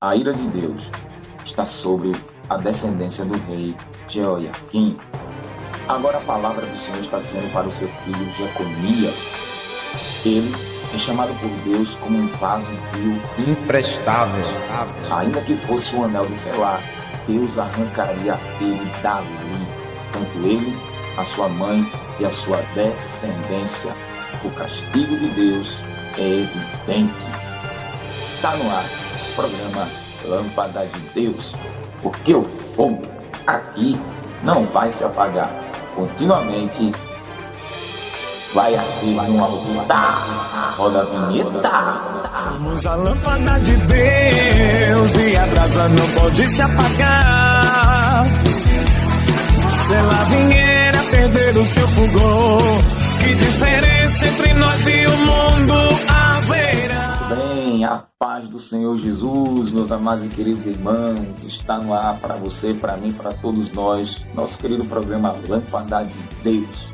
A ira de Deus está sobre a descendência do rei Jeoiaquim. Agora a palavra do Senhor está sendo para o seu filho Jeconias. Ele é chamado por Deus como um vaso vil, imprestável. Ainda que fosse um anel de selar, Deus arrancaria ele dali, tanto ele, a sua mãe e a sua descendência. O castigo de Deus é evidente. Está no ar o programa Lâmpada de Deus, porque o fogo aqui não vai se apagar. Continuamente vai aqui uma luta. Roda a vinheta. Somos a lâmpada de Deus e a brasa não pode se apagar. Se ela vier a perder o seu fulgor, que diferença entre nós e o mundo haverá? Bem, a paz do Senhor Jesus, meus amados e queridos irmãos, está no ar para você, para mim, para todos nós, nosso querido programa Lâmpada de Deus.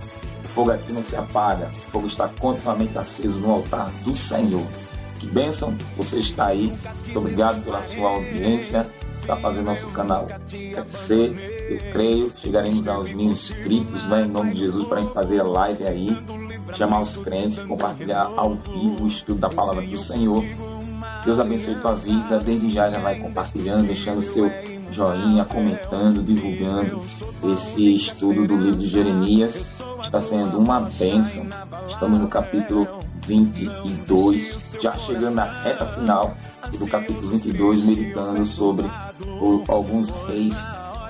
O fogo aqui não se apaga, o fogo está continuamente aceso no altar do Senhor. Que bênção, você está aí, muito obrigado pela sua audiência, está fazendo nosso canal crescer. Eu creio, chegaremos aos 1000 inscritos, né, em nome de Jesus, para a gente fazer a live aí, chamar os crentes, compartilhar ao vivo o estudo da palavra do Senhor. Deus abençoe tua vida, desde já vai compartilhando, deixando o seu joinha, comentando, divulgando esse estudo do livro de Jeremias. Está sendo uma bênção. Estamos no capítulo 22, já chegando na reta final do capítulo 22, meditando sobre alguns reis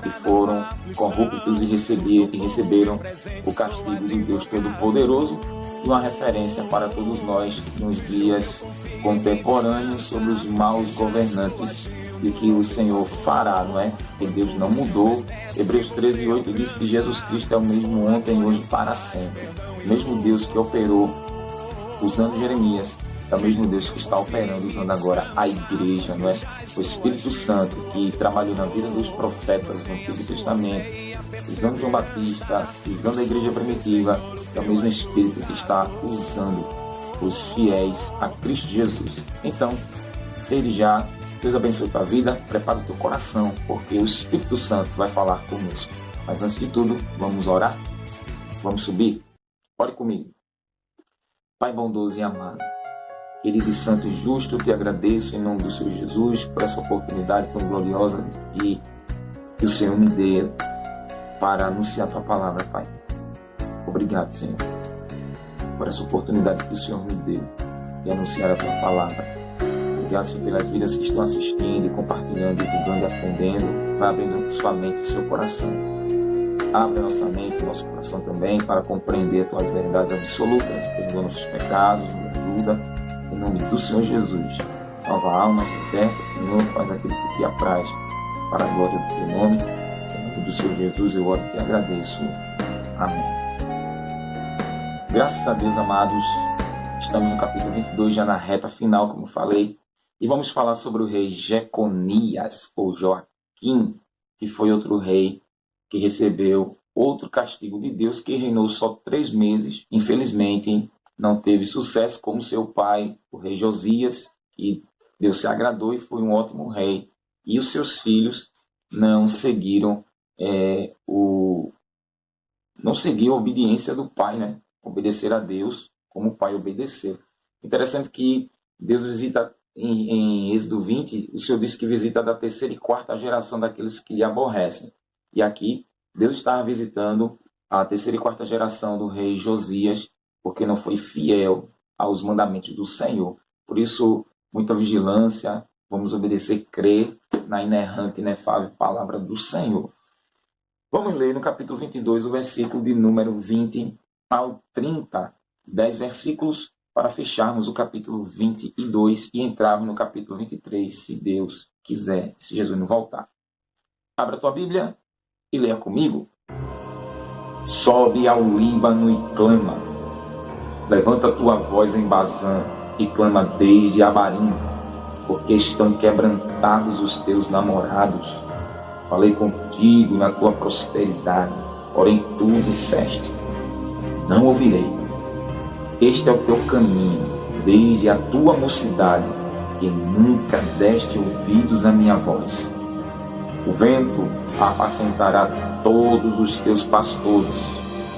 que foram corruptos e receberam o castigo de Deus Todo-Poderoso, e uma referência para todos nós nos dias contemporâneos sobre os maus governantes e que o Senhor fará, não é? Que Deus não mudou. Hebreus 13:8 diz que Jesus Cristo é o mesmo ontem, hoje, para sempre. O mesmo Deus que operou usando Jeremias é o mesmo Deus que está operando usando agora a igreja, não é? O Espírito Santo que trabalhou na vida dos profetas no Antigo Testamento, usando João Batista, usando a igreja primitiva, é o mesmo Espírito que está usando os fiéis a Cristo Jesus. Então, desde já, Deus abençoe a tua vida, prepara o teu coração, porque o Espírito Santo vai falar conosco. Mas antes de tudo, vamos orar? Vamos subir? Ore comigo. Pai bondoso e amado, querido e santo e justo, eu te agradeço em nome do Senhor Jesus por essa oportunidade tão gloriosa que o Senhor me dê para anunciar a tua palavra, Pai. Obrigado, Senhor, por essa oportunidade que o Senhor me deu de anunciar a tua palavra. Obrigado, Senhor, pelas vidas que estão assistindo e compartilhando, divulgando e aprendendo. Vai abrindo sua mente e seu coração. Abre a nossa mente e nosso coração também para compreender as tuas verdades absolutas. Perdoa nossos pecados, nos ajuda. Em nome do Senhor Jesus. Salva a alma, liberta, Senhor, faz aquilo que te apraz para a glória do teu nome. Em nome do Senhor Jesus eu oro e te agradeço. Amém. Graças a Deus, amados, estamos no capítulo 22, já na reta final, como falei. E vamos falar sobre o rei Jeconias, ou Joaquim, que foi outro rei que recebeu outro castigo de Deus, que reinou só 3 meses. Infelizmente, não teve sucesso como seu pai, o rei Josias, que Deus se agradou e foi um ótimo rei. E os seus filhos não seguiram não seguiram a obediência do pai, né? Obedecer a Deus como o pai obedeceu. Interessante que Deus visita em Êxodo 20, o Senhor disse que visita da 3ª e 4ª geração daqueles que lhe aborrecem. E aqui, Deus estava visitando a 3ª e 4ª geração do rei Josias, porque não foi fiel aos mandamentos do Senhor. Por isso, muita vigilância, vamos obedecer, crer na inerrante e inefável palavra do Senhor. Vamos ler no capítulo 22, o versículo de número 20 ao 30, 10 versículos, para fecharmos o capítulo 22 e entrarmos no capítulo 23, se Deus quiser, se Jesus não voltar. Abra a tua Bíblia e leia comigo. Sobe ao Líbano e clama. Levanta tua voz em Bazã e clama desde Abarim, porque estão quebrantados os teus namorados. Falei contigo na tua prosperidade, porém tu disseste: não ouvirei. Este é o teu caminho, desde a tua mocidade, porque nunca deste ouvidos à minha voz. O vento apacentará todos os teus pastores,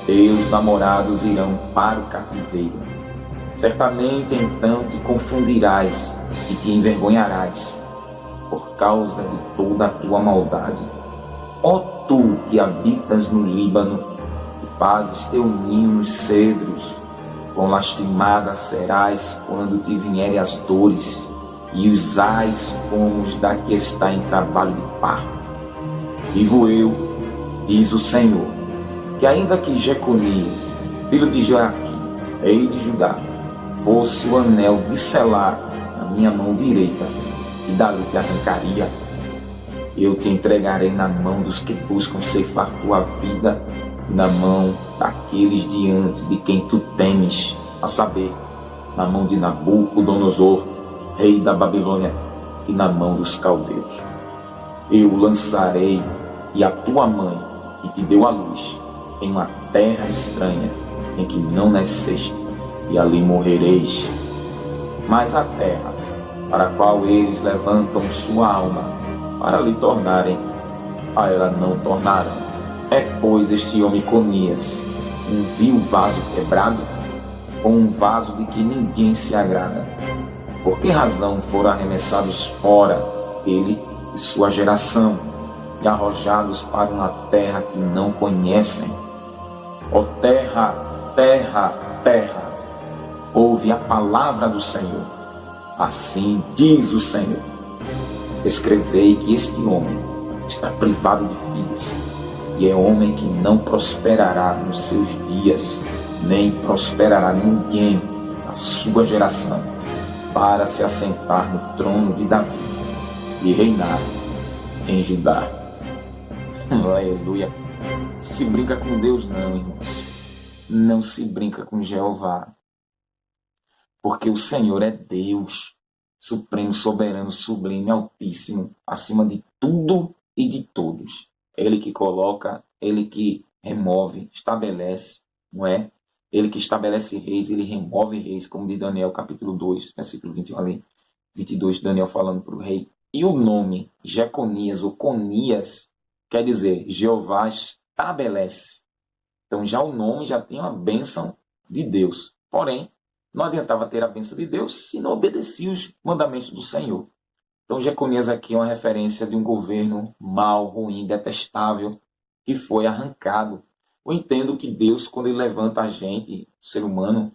teus namorados irão para o cativeiro. Certamente então te confundirás e te envergonharás, por causa de toda a tua maldade. Ó tu que habitas no Líbano, e fazes teu ninho nos cedros, quão lastimada serás quando te vierem as dores, e os ais como os da que está em trabalho de parto. Vivo eu, diz o Senhor, que ainda que Jeconias, filho de Joaquim, rei de Judá, fosse o anel de selar na minha mão direita, e dali te arrancaria, eu te entregarei na mão dos que buscam ceifar tua vida, e na mão daqueles diante de quem tu temes, a saber, na mão de Nabucodonosor, rei da Babilônia, e na mão dos caldeus. Eu o lançarei, e a tua mãe, que te deu a luz, em uma terra estranha, em que não nasceste, e ali morrereis. Mas a terra, para a qual eles levantam sua alma, para lhe tornarem, a ela não tornarão. É, pois, este homem Conias um vil vaso quebrado, ou um vaso de que ninguém se agrada? Por que razão foram arremessados fora ele e sua geração, e arrojados para uma terra que não conhecem? Ó terra, terra, terra, ouve a palavra do Senhor. Assim diz o Senhor: escrevei que este homem está privado de filhos, e é homem que não prosperará nos seus dias, nem prosperará ninguém na sua geração, para se assentar no trono de Davi e reinar em Judá. Aleluia. Se brinca com Deus não, irmãos. Não se brinca com Jeová. Porque o Senhor é Deus, supremo, soberano, sublime, altíssimo, acima de tudo e de todos. Ele que coloca, ele que remove, estabelece, não é? Ele que estabelece reis, ele remove reis, como diz Daniel capítulo 2, versículo 21 ali, 22, Daniel falando para o rei. E o nome Jeconias ou Conias quer dizer Jeová estabelece. Então já o nome já tem uma bênção de Deus. Porém, não adiantava ter a bênção de Deus se não obedecia os mandamentos do Senhor. Então Jeconias aqui é uma referência de um governo mau, ruim, detestável, que foi arrancado. Eu entendo que Deus, quando Ele levanta a gente, o ser humano,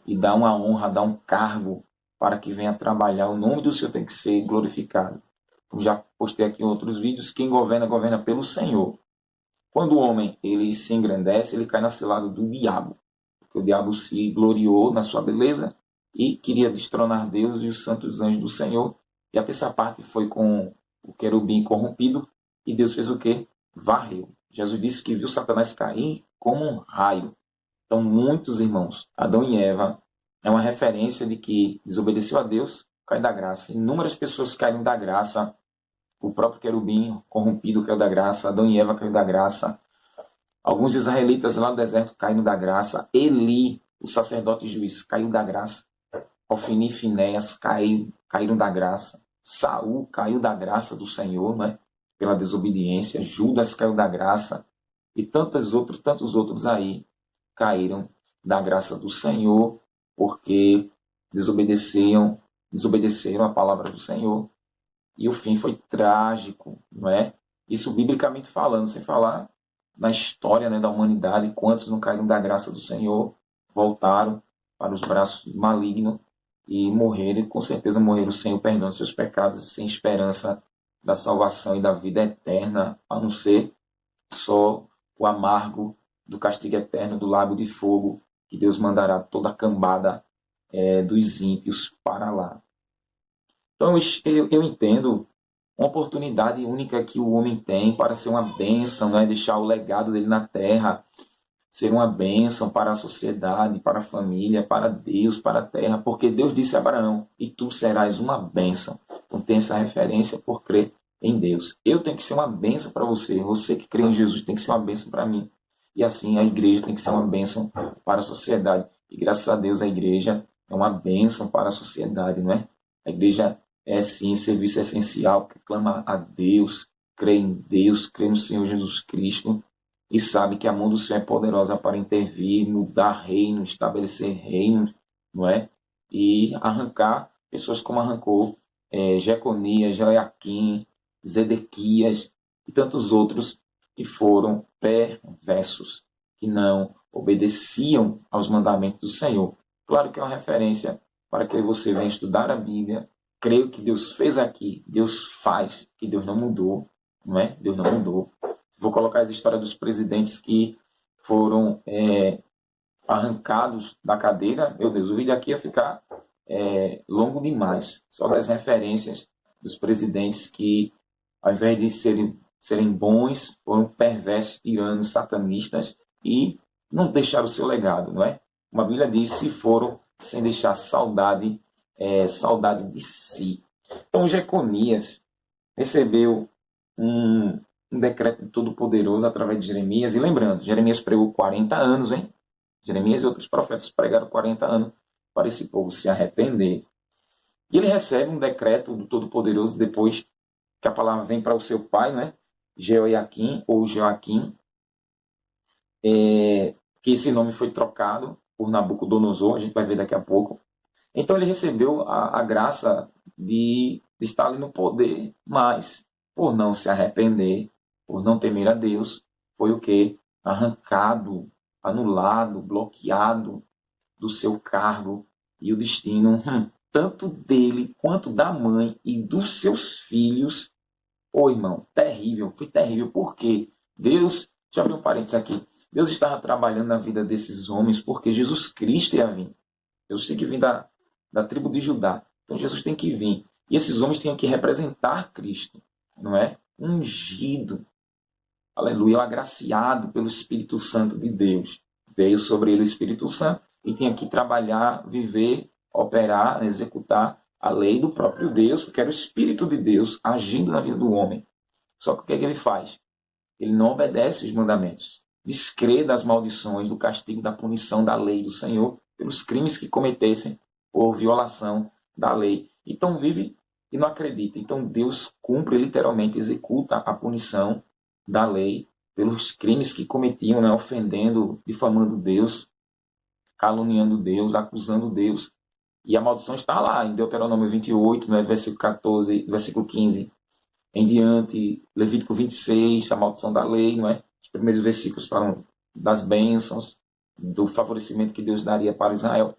e dá uma honra, dá um cargo para que venha trabalhar, o nome do Senhor tem que ser glorificado. Como já postei aqui em outros vídeos, quem governa, governa pelo Senhor. Quando o homem ele se engrandece, ele cai na cilada do diabo. Porque o diabo se gloriou na sua beleza e queria destronar Deus e os santos anjos do Senhor. E a terceira parte foi com o querubim corrompido, e Deus fez o quê? Varreu. Jesus disse que viu Satanás cair como um raio. Então, muitos irmãos, Adão e Eva, é uma referência de que desobedeceu a Deus, caiu da graça. Inúmeras pessoas caíram da graça. O próprio querubim corrompido caiu da graça. Adão e Eva caíram da graça. Alguns israelitas lá no deserto caíram da graça. Eli, o sacerdote e juiz, caiu da graça. Ofni e Finéias caíram da graça. Saul caiu da graça do Senhor, né? Pela desobediência. Judas caiu da graça. E tantos outros aí caíram da graça do Senhor, porque desobedeceram a palavra do Senhor. E o fim foi trágico, não é? Isso biblicamente falando, sem falar na história, né, da humanidade, quantos não caíram da graça do Senhor, voltaram para os braços malignos e morreram, e com certeza morreram sem o perdão dos seus pecados, sem esperança da salvação e da vida eterna, a não ser só o amargo do castigo eterno do lago de fogo, que Deus mandará toda a cambada dos ímpios para lá. Então eu entendo uma oportunidade única que o homem tem para ser uma bênção, né? Deixar o legado dele na terra, ser uma bênção para a sociedade, para a família, para Deus, para a terra, porque Deus disse a Abraão, e tu serás uma bênção. Então tem essa referência por crer em Deus. Eu tenho que ser uma bênção para você, você que crê em Jesus tem que ser uma bênção para mim. E assim a igreja tem que ser uma bênção para a sociedade. E graças a Deus a igreja é uma bênção para a sociedade, não é? A igreja é sim serviço essencial, que clama a Deus, crê em Deus, crê no Senhor Jesus Cristo e sabe que a mão do Senhor é poderosa para intervir, mudar reino, estabelecer reino, não é? E arrancar pessoas como arrancou Jeconias, Joiaquim, Zedequias e tantos outros que foram perversos, que não obedeciam aos mandamentos do Senhor. Claro que é uma referência para que você venha estudar a Bíblia. Creio que Deus fez aqui, Deus faz, que Deus não mudou, não é? Deus não mudou. Vou colocar as histórias dos presidentes que foram arrancados da cadeira. Meu Deus, o vídeo aqui ia ficar longo demais. Só das referências dos presidentes que, ao invés de serem bons, foram perversos, tiranos, satanistas e não deixaram o seu legado, não é? Como a Bíblia diz, se foram sem deixar saudade de si. Então, Jeconias recebeu um decreto todo-poderoso através de Jeremias. E lembrando, Jeremias pregou 40 anos, hein? Jeremias e outros profetas pregaram 40 anos para esse povo se arrepender. E ele recebe um decreto do Todo-Poderoso depois que a palavra vem para o seu pai, né? Jeoiaquim ou Joaquim, que esse nome foi trocado por Nabucodonosor, a gente vai ver daqui a pouco. Então ele recebeu a graça de estar ali no poder, mas por não se arrepender, por não temer a Deus, foi o que? Arrancado, anulado, bloqueado do seu cargo e o destino, tanto dele quanto da mãe e dos seus filhos. Ô irmão, terrível, foi terrível, porque Deus, deixa eu abrir um parênteses aqui, Deus estava trabalhando na vida desses homens porque Jesus Cristo ia vir. Jesus tem que vir da tribo de Judá. Então Jesus tem que vir. E esses homens tinham que representar Cristo, não é? Ungido, aleluia, agraciado pelo Espírito Santo de Deus. Veio sobre ele o Espírito Santo e tinha que trabalhar, viver, operar, executar a lei do próprio Deus, porque era o Espírito de Deus agindo na vida do homem. Só que o que ele faz? Ele não obedece os mandamentos. Descrê das maldições, do castigo, da punição da lei do Senhor pelos crimes que cometessem por violação da lei. Então vive e não acredita. Então Deus cumpre, literalmente, executa a punição da lei pelos crimes que cometiam, né? Ofendendo, difamando Deus, caluniando Deus, acusando Deus. E a maldição está lá em Deuteronômio 28, né? Versículo 14, versículo 15 em diante, Levítico 26, a maldição da lei, não é? Os primeiros versículos falam das bênçãos, do favorecimento que Deus daria para Israel.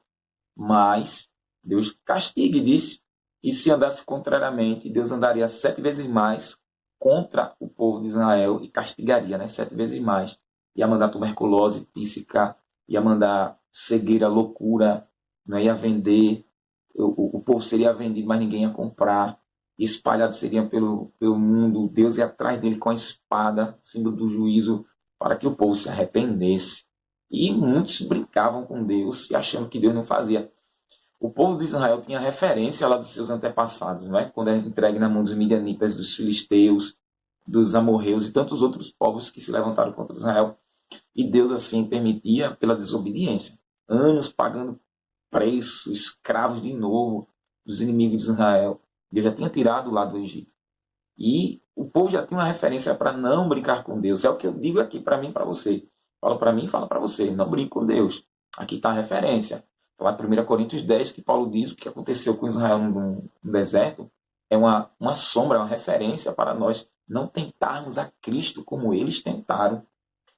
Mas Deus castiga e diz que se andasse contrariamente, Deus andaria 7 vezes mais contra o povo de Israel e castigaria, né? 7 vezes mais. Ia mandar tuberculose, tísica, ia mandar cegueira, loucura, né? Ia vender, o povo seria vendido, mas ninguém ia comprar. Espalhado seriam pelo mundo, Deus ia atrás dele com a espada, símbolo do juízo, para que o povo se arrependesse. E muitos brincavam com Deus e achando que Deus não fazia. O povo de Israel tinha referência lá dos seus antepassados, não é? Quando é entregue na mão dos midianitas, dos filisteus, dos amorreus e tantos outros povos que se levantaram contra Israel. E Deus assim permitia pela desobediência. Anos pagando preço, escravos de novo dos inimigos de Israel. Deus já tinha tirado lá do Egito. E o povo já tinha uma referência para não brincar com Deus. É o que eu digo aqui para mim e para você. Fala para mim e fala para você. Não brinque com Deus. Aqui está a referência. Lá em 1 Coríntios 10, que Paulo diz o que aconteceu com Israel no deserto. É uma sombra, uma referência para nós não tentarmos a Cristo como eles tentaram.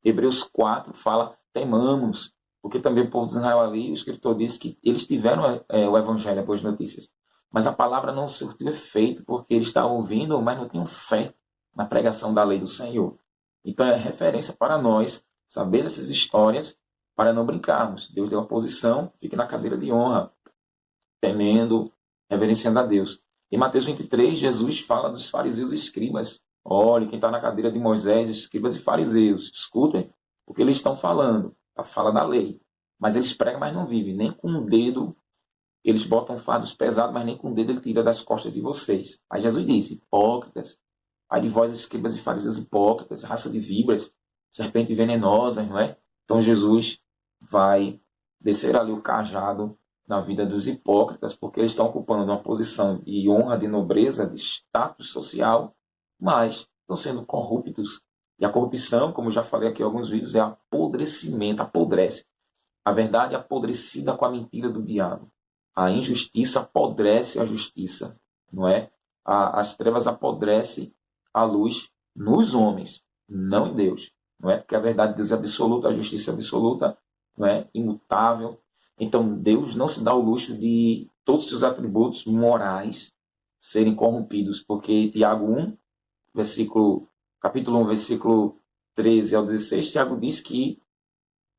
Hebreus 4 fala, temamos. Porque também o povo de Israel ali, o escritor diz que eles tiveram o evangelho, as boas notícias. Mas a palavra não surtiu efeito, porque eles estavam ouvindo, mas não tinham fé na pregação da lei do Senhor. Então é referência para nós saber essas histórias para não brincarmos. Deus deu a posição, fique na cadeira de honra, temendo, reverenciando a Deus. Em Mateus 23, Jesus fala dos fariseus e escribas. Olhe, quem está na cadeira de Moisés, escribas e fariseus, escutem o que eles estão falando, a fala da lei. Mas eles pregam, mas não vivem, nem com o dedo. Eles botam fardos pesados, mas nem com o dedo ele tira das costas de vocês. Aí Jesus disse, hipócritas, ai de vós, escribas e fariseus hipócritas, raça de víboras, serpentes venenosas, não é? Então Jesus vai descer ali o cajado na vida dos hipócritas, porque eles estão ocupando uma posição de honra, de nobreza, de status social, mas estão sendo corruptos. E a corrupção, como eu já falei aqui em alguns vídeos, é apodrecimento, apodrece. A verdade é apodrecida com a mentira do diabo. A injustiça apodrece a justiça, não é? As trevas apodrecem a luz nos homens, não em Deus, não é? Porque a verdade de Deus é absoluta, a justiça é absoluta, não é? Imutável. Então Deus não se dá o luxo de todos os seus atributos morais serem corrompidos, porque Tiago 1, capítulo 1, versículo 13 ao 16, Tiago diz que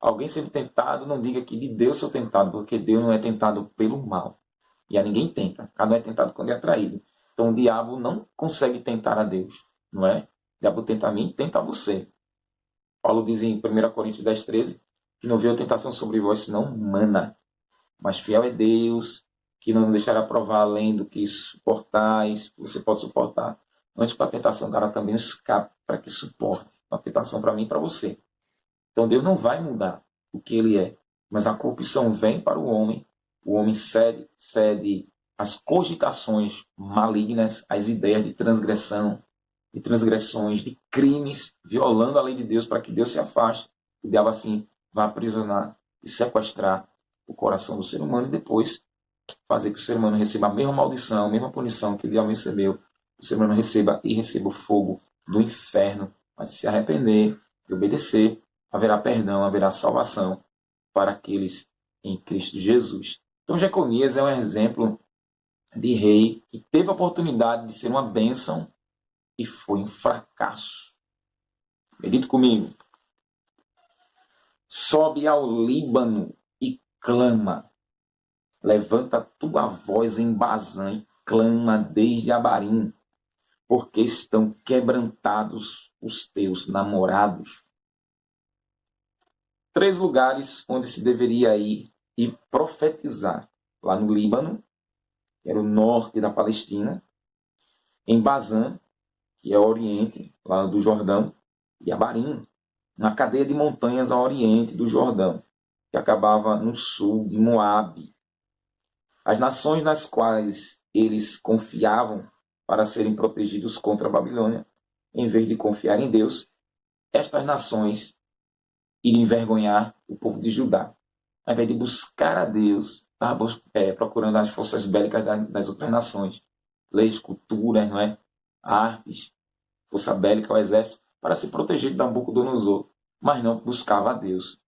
alguém sendo tentado, não diga que de Deus sou tentado, porque Deus não é tentado pelo mal. E a ninguém tenta. Cada um é tentado quando é atraído. Então o diabo não consegue tentar a Deus, não é? O diabo tenta a mim, tenta a você. Paulo diz em 1 Coríntios 10, 13, que não veio tentação sobre vós, senão humana. Mas fiel é Deus, que não deixará provar além do que suportais, que você pode suportar. Antes, para a tentação, dará também um escape para que suporte. Uma tentação para mim e para você. Então Deus não vai mudar o que ele é. Mas a corrupção vem para o homem cede às cogitações malignas, às ideias de transgressão, de transgressões, de crimes, violando a lei de Deus para que Deus se afaste. O diabo assim vai aprisionar e sequestrar o coração do ser humano e depois fazer que o ser humano receba a mesma maldição, a mesma punição que o diabo recebeu. O ser humano receba o fogo do inferno. Mas se arrepender e obedecer, haverá perdão, haverá salvação para aqueles em Cristo Jesus. Então Jeconias é um exemplo de rei que teve a oportunidade de ser uma bênção e foi um fracasso. Medite comigo. Sobe ao Líbano e clama. Levanta tua voz em Bazã e clama desde Abarim, porque estão quebrantados os teus namorados. 3 lugares onde se deveria ir e profetizar. Lá no Líbano, que era o norte da Palestina. Em Bazã, que é o oriente, lá do Jordão. E Abarim, na cadeia de montanhas ao oriente do Jordão, que acabava no sul de Moabe. As nações nas quais eles confiavam para serem protegidos contra a Babilônia, em vez de confiar em Deus, estas nações iriam envergonhar o povo de Judá. Ao invés de buscar a Deus, estava procurando as forças bélicas das outras nações, leis, culturas, não é? Artes, força bélica, o exército, para se proteger de Nabucodonosor, mas não buscava a Deus.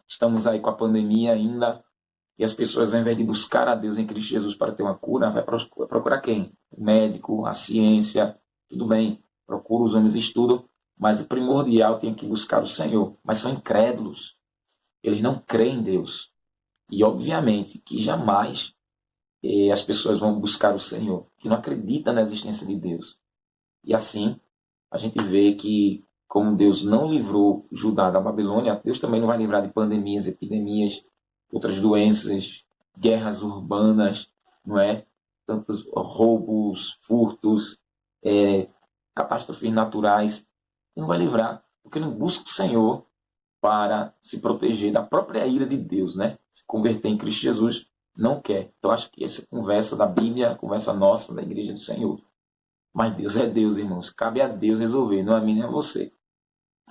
Estamos aí com a pandemia ainda, e as pessoas, ao invés de buscar a Deus em Cristo Jesus para ter uma cura, vai procurar quem? O médico, a ciência, tudo bem, procura, os homens estudam, mas o primordial tem que buscar o Senhor. Mas são incrédulos, eles não creem em Deus. E obviamente que jamais as pessoas vão buscar o Senhor, que não acreditam na existência de Deus. E assim, a gente vê que, como Deus não livrou Judá da Babilônia, Deus também não vai livrar de pandemias, epidemias, outras doenças, guerras urbanas, não é? Tantos roubos, furtos, catástrofes naturais. Ele não vai livrar, porque não busca o Senhor para se proteger da própria ira de Deus, né? Se converter em Cristo Jesus, não quer. Então, acho que essa conversa da Bíblia, a conversa nossa, da Igreja do Senhor. Mas Deus é Deus, irmãos. Cabe a Deus resolver, não a mim nem a você.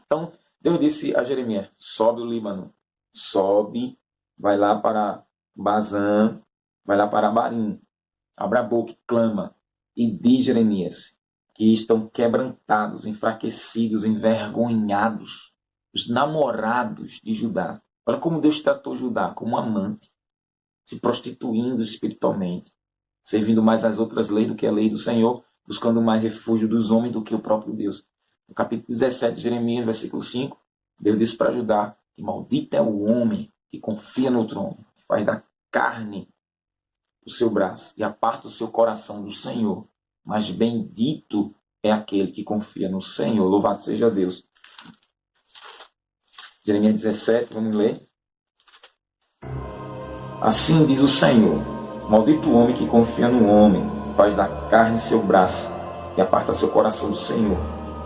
Então, Deus disse a Jeremias, sobe o Líbano, sobe, vai lá para Bazã, vai lá para Abarim, abra a boca e clama, e diz Jeremias, que estão quebrantados, enfraquecidos, envergonhados, os namorados de Judá. Olha como Deus tratou Judá, como um amante, se prostituindo espiritualmente, servindo mais às outras leis do que a lei do Senhor, buscando mais refúgio dos homens do que o próprio Deus. No capítulo 17 de Jeremias, versículo 5, Deus disse para Judá que maldito é o homem que confia no trono, que faz da carne o seu braço e aparta o seu coração do Senhor. Mas bendito é aquele que confia no Senhor. Louvado seja Deus. Jeremias 17, vamos ler. Assim diz o Senhor, maldito o homem que confia no homem, faz da carne seu braço e aparta seu coração do Senhor.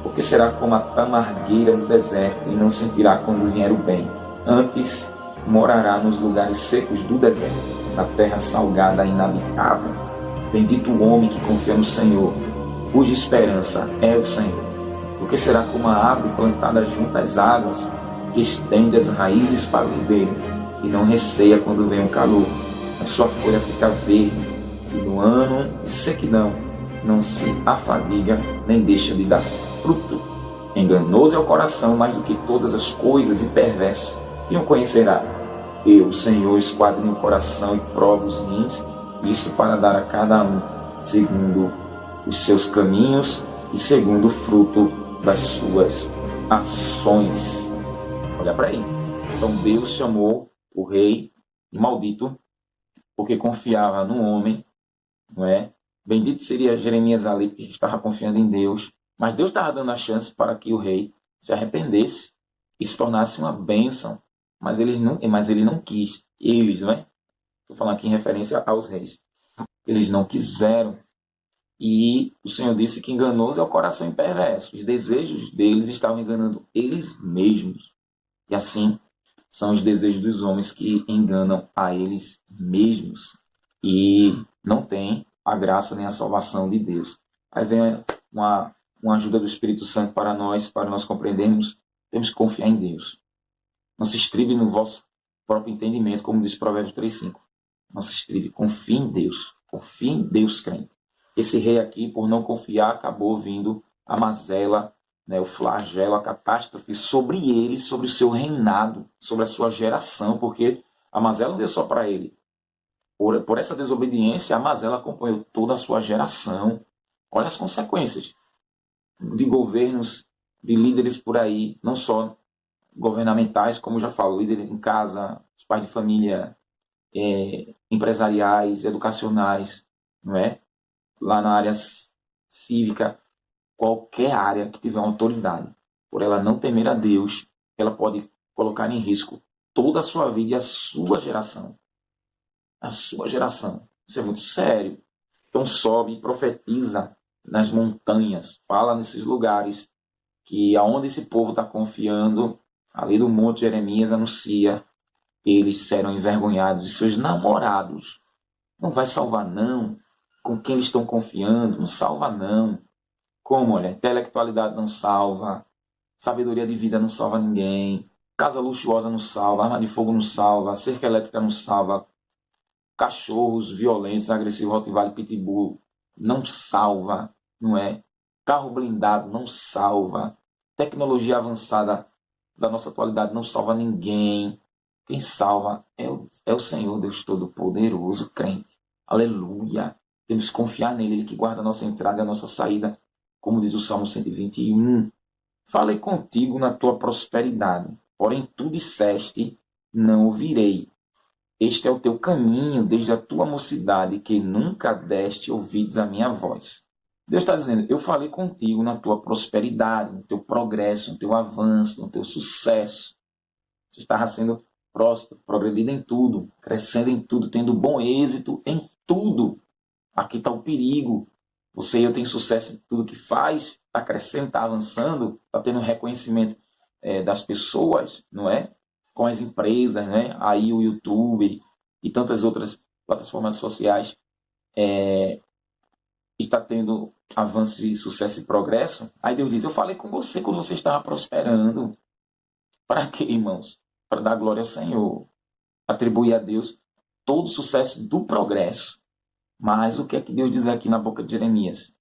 Porque será como a tamargueira no deserto e não sentirá quando vier o bem. Antes morará nos lugares secos do deserto. na terra salgada e inabitável. Bendito o homem que confia no Senhor, cuja esperança é o Senhor. Porque será como a árvore plantada junto às águas, que estende as raízes para o ribeiro, e não receia quando vem o calor. A sua folha fica verde, e no ano de sequidão não se afadiga, nem deixa de dar fruto. Enganoso é o coração mais do que todas as coisas, e perverso. Quem o conhecerá? Eu, o Senhor, esquadrinho o coração e provo os rins, isso para dar a cada um segundo os seus caminhos e segundo o fruto das suas ações. Olha para aí. Então Deus chamou o rei de maldito porque confiava no homem, não é? Bendito seria Jeremias ali porque estava confiando em Deus, mas Deus estava dando a chance para que o rei se arrependesse e se tornasse uma bênção, mas ele não quis. Eles, não é? Estou falando aqui em referência aos reis. Eles não quiseram. E o Senhor disse que enganoso é o coração imperverso. Os desejos deles estavam enganando eles mesmos. E assim são os desejos dos homens que enganam a eles mesmos. E não tem a graça nem a salvação de Deus. Aí vem uma ajuda do Espírito Santo para nós compreendermos. Temos que confiar em Deus. Não se estribe no vosso próprio entendimento, como diz Provérbios 3,5. Não se estribe, confie em Deus. Confie em Deus, crente. Esse rei aqui, por não confiar, acabou vindo a mazela, né, o flagelo, a catástrofe sobre ele, sobre o seu reinado, sobre a sua geração, porque a mazela não deu só para ele. Por essa desobediência, a mazela acompanhou toda a sua geração. Olha as consequências de governos, de líderes por aí, não só governamentais, como já falo, líderes em casa, os pais de família, empresariais, educacionais, não é? Lá na área cívica, qualquer área que tiver uma autoridade, por ela não temer a Deus, ela pode colocar em risco toda a sua vida e a sua geração. A sua geração. Isso é muito sério. Então sobe e profetiza nas montanhas, fala nesses lugares que aonde esse povo está confiando, ali do Monte Jeremias anuncia, eles serão envergonhados e seus namorados. Não vai salvar não. Com quem eles estão confiando, não salva não. Como, olha, intelectualidade não salva, sabedoria de vida não salva ninguém, casa luxuosa não salva, arma de fogo não salva, cerca elétrica não salva, cachorros violentos, agressivos, Rottweiler, Pitbull, não salva, não é? Carro blindado não salva, tecnologia avançada da nossa atualidade não salva ninguém. Quem salva é o Senhor Deus Todo-Poderoso, crente. Aleluia. Temos que confiar nele, ele que guarda a nossa entrada e a nossa saída, como diz o Salmo 121. Falei contigo na tua prosperidade, porém tu disseste, não ouvirei. Este é o teu caminho desde a tua mocidade, que nunca deste ouvidos à minha voz. Deus está dizendo, eu falei contigo na tua prosperidade, no teu progresso, no teu avanço, no teu sucesso. Você estava sendo próspero, progredindo em tudo, crescendo em tudo, tendo bom êxito em tudo. Aqui está o perigo. Você e eu tenho sucesso em tudo que faz, está crescendo, está avançando, está tendo reconhecimento das pessoas, não é? Com as empresas, né? Aí o YouTube e tantas outras plataformas sociais está tendo avanços de sucesso e progresso. Aí Deus diz, eu falei com você quando você estava prosperando. Para quê, irmãos? Para dar glória ao Senhor. Atribuir a Deus todo o sucesso do progresso. Mas o que é que Deus diz aqui na boca de Jeremias?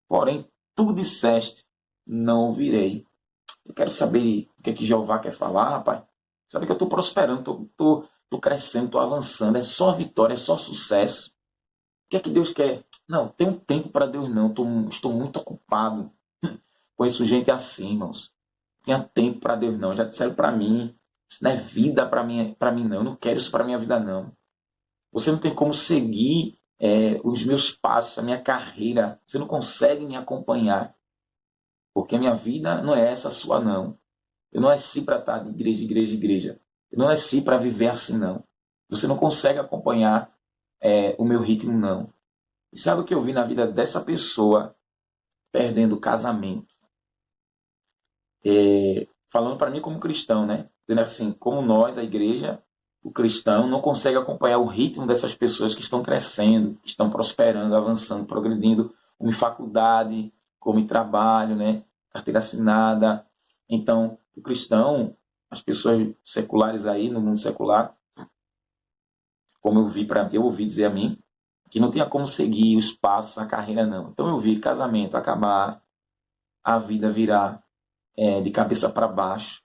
Porém, tu disseste, não ouvirei. Eu quero saber o que é que Jeová quer falar, rapaz. Sabe que eu estou prosperando, estou crescendo, estou avançando. É só vitória, é só sucesso. O que é que Deus quer? Não, tem um tempo para Deus não. Estou muito ocupado. Conheço gente assim, irmãos. Não tinha tempo para Deus não. Já disseram para mim, isso não é vida para mim não. Eu não quero isso para minha vida não. Você não tem como seguir os meus passos, a minha carreira. Você não consegue me acompanhar. Porque a minha vida não é essa sua, não. Eu não nasci para estar de igreja. Eu não nasci para viver assim, não. Você não consegue acompanhar o meu ritmo, não. E sabe o que eu vi na vida dessa pessoa perdendo o casamento? Falando para mim como cristão, né? Dizendo assim, como nós, a igreja, o cristão não consegue acompanhar o ritmo dessas pessoas que estão crescendo, que estão prosperando, avançando, progredindo, como em faculdade, como em trabalho, né? Carteira assinada. Então, o cristão, as pessoas seculares aí, no mundo secular, como eu ouvi dizer a mim, que não tinha como seguir os passos, a carreira não. Então eu vi casamento acabar, a vida virar de cabeça para baixo,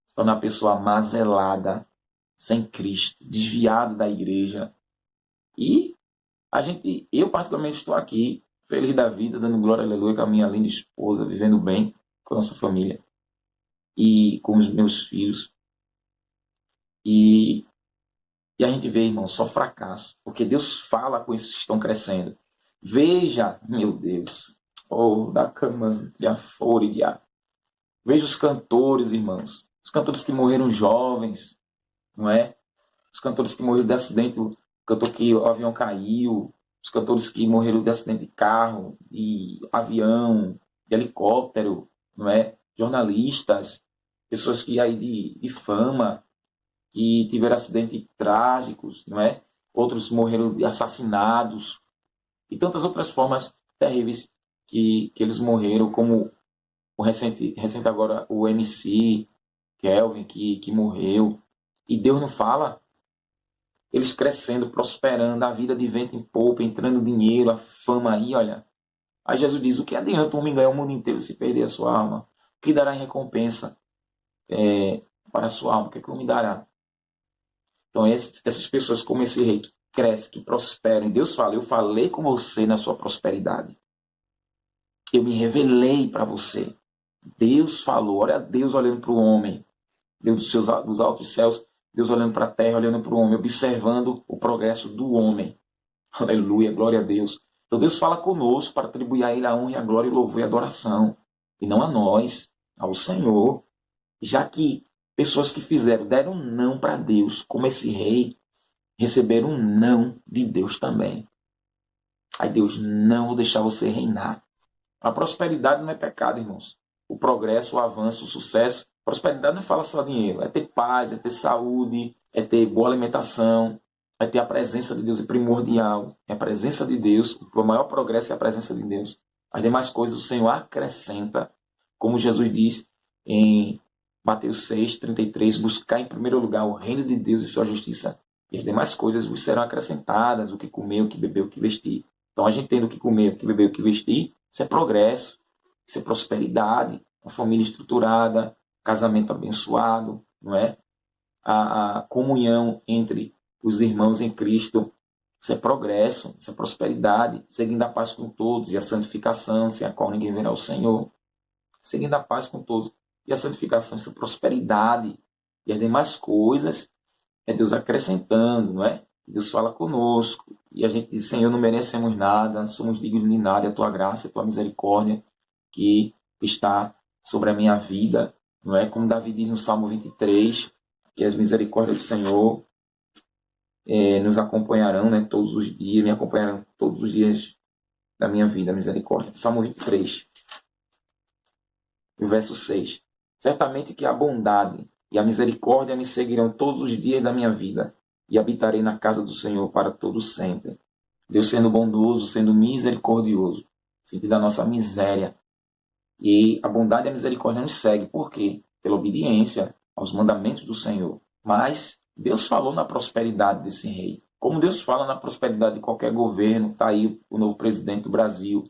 se tornar uma pessoa mazelada, sem Cristo, desviada da igreja. E eu particularmente estou aqui, feliz da vida, dando glória, aleluia, com a minha linda esposa, vivendo bem com a nossa família e com os meus filhos. E a gente vê, irmão, só fracasso, porque Deus fala com esses que estão crescendo. Veja, meu Deus, da cama, de afore, de ar. Veja os cantores, irmãos, os cantores que morreram jovens, não é? Os cantores que morreram de acidente, o cantor que o avião caiu, os cantores que morreram de acidente de carro, de avião, de helicóptero, não é? Jornalistas, pessoas que aí de fama, que tiveram acidentes trágicos, não é? Outros morreram assassinados e tantas outras formas terríveis que eles morreram, como o recente agora o MC Kelvin que morreu. E Deus não fala? Eles crescendo, prosperando, a vida de vento em popa, entrando dinheiro, a fama aí, olha. Aí Jesus diz, o que adianta um homem ganhar o mundo inteiro se perder a sua alma? O que dará em recompensa para a sua alma? O que o homem dará? Então essas pessoas como esse rei que cresce, que prosperam, Deus fala, eu falei com você na sua prosperidade. Eu me revelei para você. Deus falou, olha Deus olhando para o homem, Deus dos altos céus, Deus olhando para a terra, olhando para o homem, observando o progresso do homem. Aleluia, glória a Deus. Então Deus fala conosco para atribuir a Ele a honra, a glória, o louvor e a adoração. E não a nós, ao Senhor. Já que pessoas que deram um não para Deus, como esse rei, receberam um não de Deus também. Aí Deus, não vou deixar você reinar. A prosperidade não é pecado, irmãos. O progresso, o avanço, o sucesso. Prosperidade não fala só dinheiro. É ter paz, é ter saúde, é ter boa alimentação, é ter a presença de Deus, é primordial. É a presença de Deus. O maior progresso é a presença de Deus. As demais coisas o Senhor acrescenta. Como Jesus diz em Mateus 6:33, buscar em primeiro lugar o reino de Deus e sua justiça. E as demais coisas vos serão acrescentadas, o que comer, o que beber, o que vestir. Então a gente tendo o que comer, o que beber, o que vestir, isso é progresso, isso é prosperidade, uma família estruturada, casamento abençoado, não é? A comunhão entre os irmãos em Cristo, isso é progresso, isso é prosperidade, seguindo a paz com todos e a santificação, sem a qual ninguém verá o Senhor. Seguindo a paz com todos e a santificação, isso é prosperidade. E as demais coisas é Deus acrescentando, não é? Deus fala conosco e a gente diz, Senhor, não merecemos nada, somos dignos de nada, é a tua graça, a tua misericórdia que está sobre a minha vida, não é? Como Davi diz no Salmo 23, que as misericórdias do Senhor nos acompanharão, né, todos os dias, me acompanharão todos os dias da minha vida, a misericórdia. Salmo 23, o verso 6. Certamente que a bondade e a misericórdia me seguirão todos os dias da minha vida, e habitarei na casa do Senhor para todo sempre. Deus sendo bondoso, sendo misericordioso, sentindo a nossa miséria. E a bondade e a misericórdia nos seguem. Por quê? Pela obediência aos mandamentos do Senhor. Mas Deus falou na prosperidade desse rei. Como Deus fala na prosperidade de qualquer governo, está aí o novo presidente do Brasil,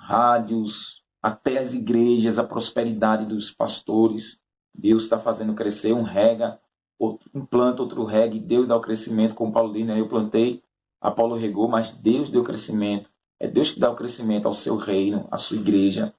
rádios, até as igrejas, a prosperidade dos pastores. Deus está fazendo crescer, um rega, outro implanta, outro rega, e Deus dá o crescimento, como Paulo diz, né? Eu plantei, Apolo regou, mas Deus deu crescimento. É Deus que dá o crescimento ao seu reino, à sua igreja.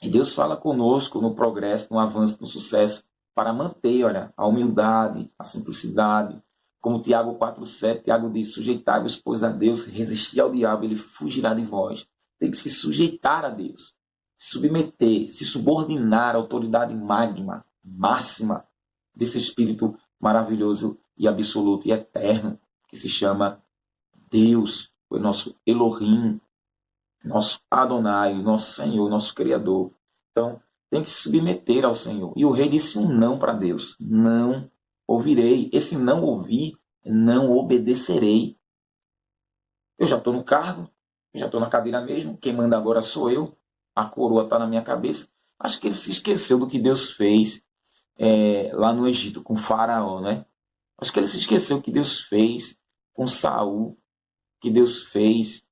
E Deus fala conosco no progresso, no avanço, no sucesso, para manter, olha, a humildade, a simplicidade. Como Tiago 4,7, Tiago diz, sujeitai-vos, pois, a Deus, resistir ao diabo, ele fugirá de vós. Tem que se sujeitar a Deus, se submeter, se subordinar à autoridade máxima desse Espírito maravilhoso e absoluto e eterno, que se chama Deus, o nosso Elohim, nosso Adonai, nosso Senhor, nosso Criador. Então, tem que se submeter ao Senhor. E o rei disse um não para Deus. Não ouvirei. Esse não ouvir, não obedecerei. Eu já estou no cargo, eu já estou na cadeira mesmo, quem manda agora sou eu, a coroa está na minha cabeça. Acho que ele se esqueceu do que Deus fez lá no Egito com Faraó, né? Acho que ele se esqueceu que Deus fez com Saul, que Deus fez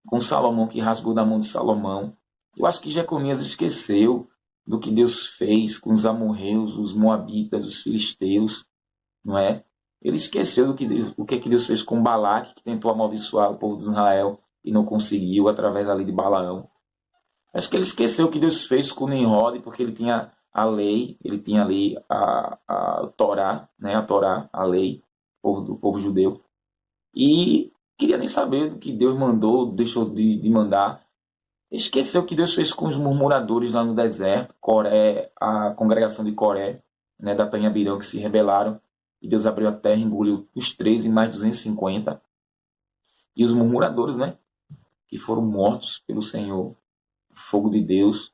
com Salomão, que rasgou da mão de Salomão. Eu acho que Jeconias esqueceu do que Deus fez com os amorreus, os moabitas, os filisteus, não é? Ele esqueceu o que Deus fez com Balaque, que tentou amaldiçoar o povo de Israel e não conseguiu através da lei de Balaão. Acho que ele esqueceu o que Deus fez com Nimrod, porque ele tinha a lei, ele tinha ali a Torá, né? A Torá, a lei do povo judeu. E queria nem saber do que Deus mandou, deixou de mandar. Esqueceu o que Deus fez com os murmuradores lá no deserto, Coré, a congregação de Coré, né, da Tanhabirão, que se rebelaram. E Deus abriu a terra, engoliu os 13 e mais 250. E os murmuradores, né, que foram mortos pelo Senhor, o fogo de Deus.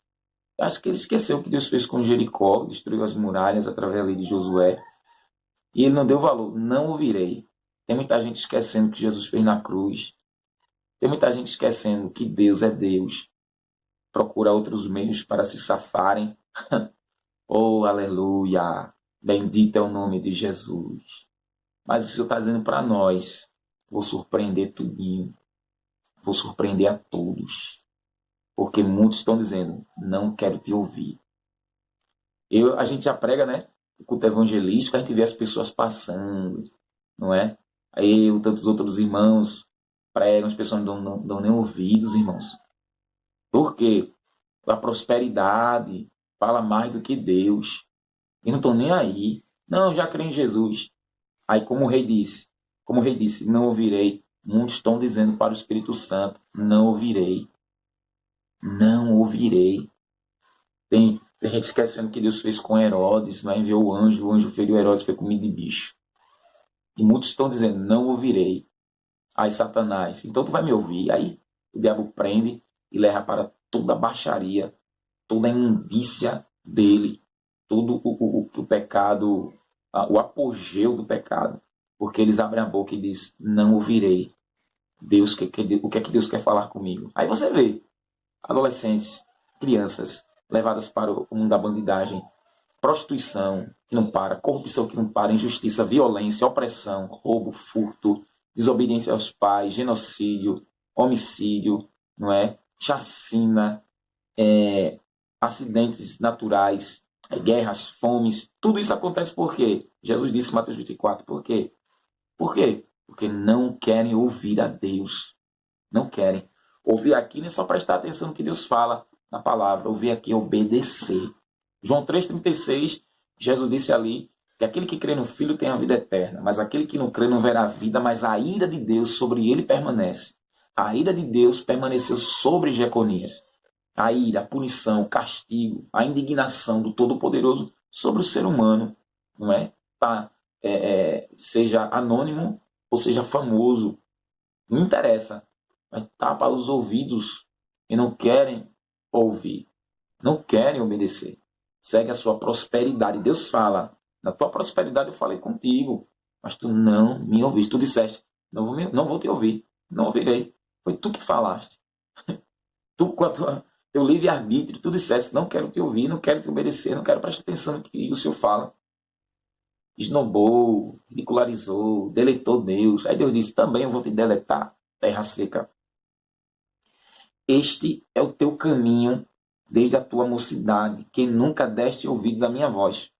Acho que ele esqueceu o que Deus fez com Jericó, destruiu as muralhas através da lei de Josué. E ele não deu valor. Não ouvirei. Tem muita gente esquecendo o que Jesus fez na cruz. Tem muita gente esquecendo que Deus é Deus. Procura outros meios para se safarem. Oh, aleluia! Bendito é o nome de Jesus. Mas isso está dizendo para nós. Vou surpreender tudinho. Vou surpreender a todos. Porque muitos estão dizendo, não quero te ouvir. A gente já prega, né? O culto evangelístico, a gente vê as pessoas passando, não é? Aí tantos outros irmãos pregam, as pessoas não dão nem ouvidos, irmãos. Por quê? A prosperidade fala mais do que Deus. E não estão nem aí. Não, já creio em Jesus. Aí como o rei disse, não ouvirei. Muitos estão dizendo para o Espírito Santo, não ouvirei. Não ouvirei. Tem gente esquecendo que Deus fez com Herodes, né? Enviou o anjo feriu Herodes, foi comida de bicho. E muitos estão dizendo, não ouvirei. Aí Satanás, então tu vai me ouvir. Aí o diabo prende e leva para toda a baixaria, toda a imundícia dele, todo o pecado, o apogeu do pecado. Porque eles abrem a boca e dizem, não ouvirei. Deus, o que é que Deus quer falar comigo? Aí você vê adolescentes, crianças, levadas para o mundo da bandidagem, prostituição que não para, corrupção que não para, injustiça, violência, opressão, roubo, furto, desobediência aos pais, genocídio, homicídio, não é? Chacina, acidentes naturais, guerras, fomes. Tudo isso acontece por quê? Jesus disse em Mateus 24, por quê? Por quê? Porque não querem ouvir a Deus. Não querem. Ouvir aqui não é só prestar atenção no que Deus fala na palavra. Ouvir aqui é obedecer. João 3,36, Jesus disse ali que aquele que crê no Filho tem a vida eterna, mas aquele que não crê não verá a vida, mas a ira de Deus sobre ele permanece. A ira de Deus permaneceu sobre Jeconias. A ira, a punição, o castigo, a indignação do Todo-Poderoso sobre o ser humano. Não é? Seja anônimo ou seja famoso. Não interessa. Mas tapa os ouvidos e não querem ouvir. Não querem obedecer. Segue a sua prosperidade. Deus fala, na tua prosperidade eu falei contigo, mas tu não me ouviste. Tu disseste, não vou te ouvir, não ouvirei. Foi tu que falaste. Tu com teu livre-arbítrio, tu disseste, não quero te ouvir, não quero te obedecer, não quero prestar atenção no que o Senhor fala. Esnobou, ridicularizou, deletou Deus. Aí Deus disse, também eu vou te deletar, terra seca. Este é o teu caminho desde a tua mocidade, que nunca deste ouvido à minha voz.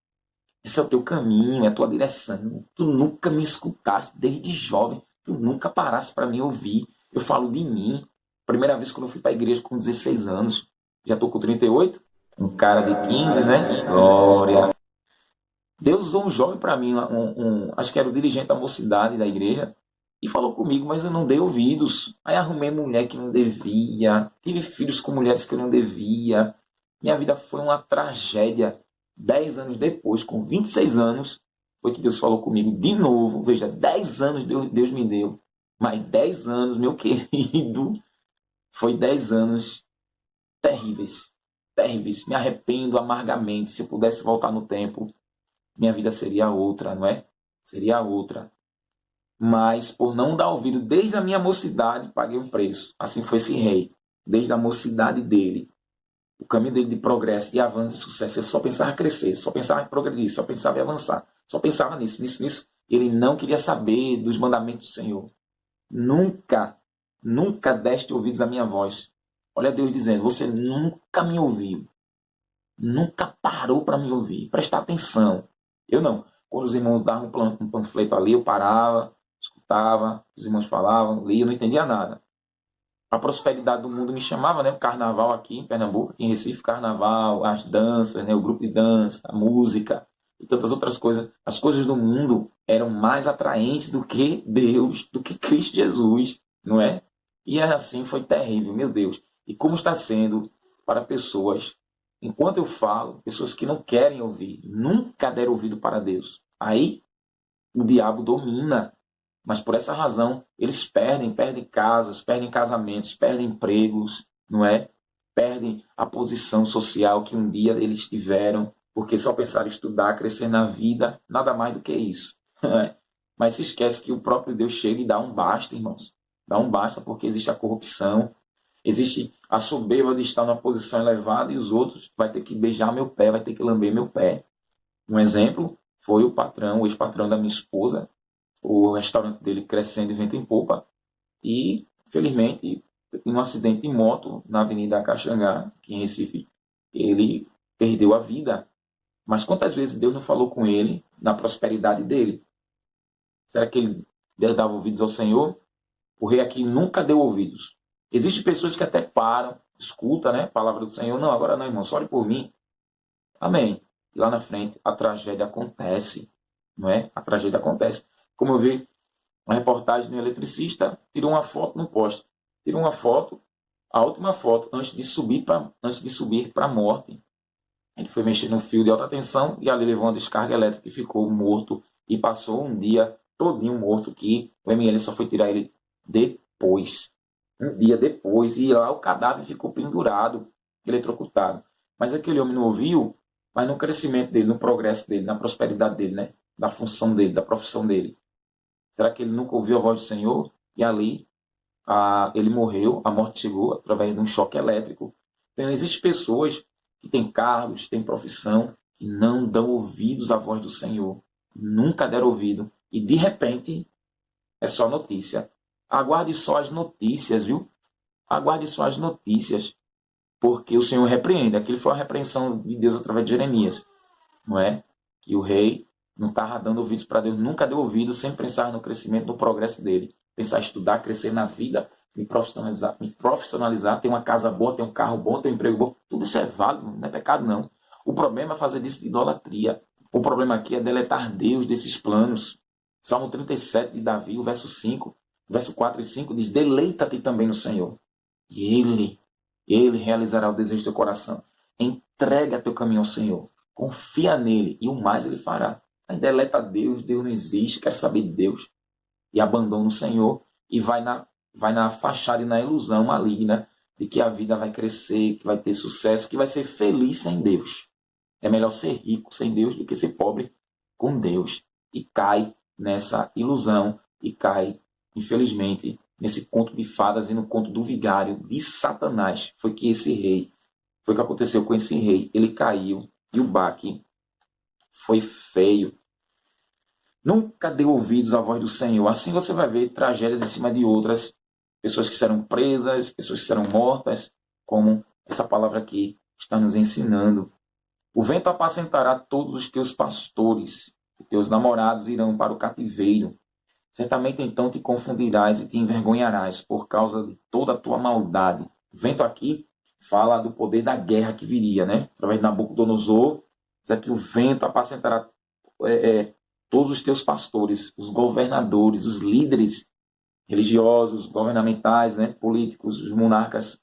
Esse é o teu caminho, é a tua direção. Tu nunca me escutaste desde jovem, tu nunca paraste para me ouvir. Eu falo de mim. Primeira vez quando eu fui para a igreja com 16 anos, já estou com 38, um cara de 15, né? Glória. Deus usou um jovem para mim, acho que era o dirigente da mocidade da igreja, e falou comigo, mas eu não dei ouvidos. Aí arrumei mulher que não devia, tive filhos com mulheres que eu não devia. Minha vida foi uma tragédia. 10 anos depois, com 26 anos, foi que Deus falou comigo de novo. Veja, 10 anos Deus me deu. Mas 10 anos, meu querido, foi 10 anos terríveis. Terríveis. Me arrependo amargamente. Se eu pudesse voltar no tempo, minha vida seria outra, não é? Seria outra. Mas por não dar ouvido desde a minha mocidade, paguei um preço. Assim foi esse rei. Desde a mocidade dele, o caminho dele de progresso, de avanço e sucesso, eu só pensava em crescer, só pensava em progredir, só pensava em avançar, só pensava nisso. Ele não queria saber dos mandamentos do Senhor. Nunca deste ouvidos à minha voz. Olha Deus dizendo, você nunca me ouviu. Nunca parou para me ouvir, prestar atenção. Eu não. Quando os irmãos davam um panfleto ali, eu parava, escutava, os irmãos falavam, lia, eu não entendia nada. A prosperidade do mundo me chamava, né? O carnaval aqui em Pernambuco, aqui em Recife, carnaval, as danças, né? O grupo de dança, a música e tantas outras coisas. As coisas do mundo eram mais atraentes do que Deus, do que Cristo Jesus, não é? E assim foi terrível, meu Deus. E como está sendo para pessoas, enquanto eu falo, pessoas que não querem ouvir, nunca deram ouvido para Deus. Aí o diabo domina. Mas por essa razão, eles perdem casas, perdem casamentos, perdem empregos, não é? Perdem a posição social que um dia eles tiveram, porque só pensaram em estudar, crescer na vida, nada mais do que isso. Mas se esquece que o próprio Deus chega e dá um basta, irmãos. Dá um basta porque existe a corrupção, existe a soberba de estar numa posição elevada e os outros vai ter que beijar meu pé, vai ter que lamber meu pé. Um exemplo foi o patrão, o ex-patrão da minha esposa, o restaurante dele crescendo de vento em popa e, felizmente, em um acidente de moto na Avenida Caxangá, aqui em Recife, ele perdeu a vida. Mas quantas vezes Deus não falou com ele na prosperidade dele? Será que ele dava ouvidos ao Senhor? O rei aqui nunca deu ouvidos. Existem pessoas que até param, escutam, né, a palavra do Senhor. Não, agora não, irmão, só ore por mim. Amém. E lá na frente a tragédia acontece, não é? A tragédia acontece. Como eu vi uma reportagem do eletricista, tirou uma foto no poste. Tirou uma foto, a última foto, antes de subir para a morte. Ele foi mexer no fio de alta tensão e ali levou uma descarga elétrica e ficou morto. E passou um dia todinho morto, que o ML só foi tirar ele depois. Um dia depois. E lá o cadáver ficou pendurado, eletrocutado. Mas aquele homem não ouviu, mas no crescimento dele, no progresso dele, na prosperidade dele, né? Da função dele, da profissão dele. Será que ele nunca ouviu a voz do Senhor? E ali ele morreu, a morte chegou através de um choque elétrico. Então, existem pessoas que têm cargos, têm profissão, que não dão ouvidos à voz do Senhor. Nunca deram ouvido. E, de repente, é só notícia. Aguarde só as notícias, viu? Aguarde só as notícias. Porque o Senhor repreende. Aquilo foi uma repreensão de Deus através de Jeremias. Não é? Que o rei não estava dando ouvidos para Deus, nunca deu ouvido, sempre pensar no crescimento, no progresso dele. Pensar em estudar, crescer na vida, me profissionalizar, ter uma casa boa, ter um carro bom, ter um emprego bom. Tudo isso é válido, não é pecado não. O problema é fazer disso de idolatria. O problema aqui é deletar Deus desses planos. Salmo 37 de Davi, o verso 5, verso 4 e 5 diz, deleita-te também no Senhor. E Ele realizará o desejo do teu coração. Entrega teu caminho ao Senhor. Confia nele e o mais ele fará. Aí deleta Deus, Deus não existe, quero saber de Deus. E abandona o Senhor e vai na fachada e na ilusão maligna de que a vida vai crescer, que vai ter sucesso, que vai ser feliz sem Deus. É melhor ser rico sem Deus do que ser pobre com Deus. E cai nessa ilusão e cai, infelizmente, nesse conto de fadas e no conto do vigário de Satanás. Foi que aconteceu com esse rei. Ele caiu e o baque foi feio. Nunca deu ouvidos à voz do Senhor. Assim você vai ver tragédias em cima de outras. Pessoas que serão presas, pessoas que serão mortas, como essa palavra aqui está nos ensinando. O vento apacentará todos os teus pastores, e teus namorados irão para o cativeiro. Certamente então te confundirás e te envergonharás por causa de toda a tua maldade. O vento aqui fala do poder da guerra que viria, né? Através de Nabucodonosor, diz aqui o vento apacentará todos os teus pastores, os governadores, os líderes religiosos, governamentais, né, políticos, os monarcas.